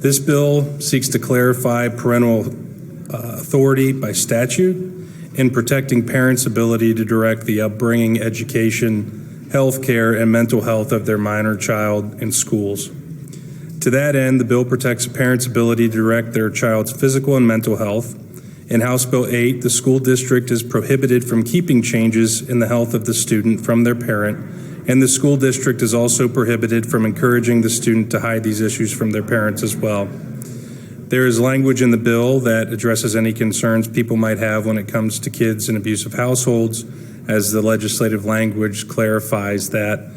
This bill seeks to clarify parental authority by statute in protecting parents' ability to direct the upbringing, education, health care, and mental health of their minor child in schools. To that end, the bill protects a parent's ability to direct their child's physical and mental health. In House Bill 8, the school district is prohibited from keeping changes in the health of the student from their parent, and the school district is also prohibited from encouraging the student to hide these issues from their parents as well. There is language in the bill that addresses any concerns people might have when it comes to kids in abusive households, as the legislative language clarifies that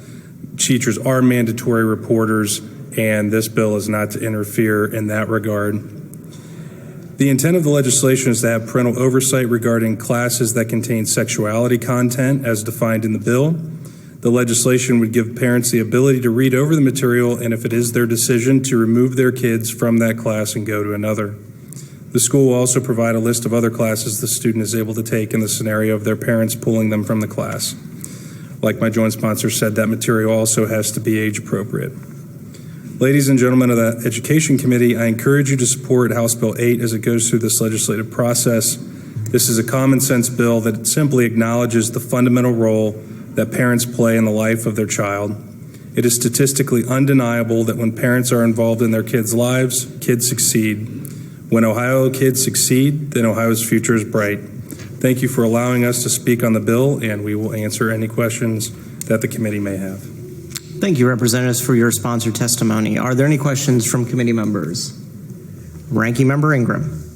teachers are mandatory reporters, and this bill is not to interfere in that regard. The intent of the legislation is to have parental oversight regarding classes that contain sexuality content as defined in the bill. The legislation would give parents the ability to read over the material, and if it is their decision, to remove their kids from that class and go to another. The school will also provide a list of other classes the student is able to take in the scenario of their parents pulling them from the class. Like my joint sponsor said, that material also has to be age appropriate. Ladies and gentlemen of the Education Committee, I encourage you to support House Bill 8 as it goes through this legislative process. This is a common sense bill that simply acknowledges the fundamental role that parents play in the life of their child. It is statistically undeniable that when parents are involved in their kids' lives, kids succeed. When Ohio kids succeed, then Ohio's future is bright. Thank you for allowing us to speak on the bill, and we will answer any questions that the committee may have. Thank you, Representatives, for your sponsored testimony. Are there any questions from committee members? Ranking Member Ingram.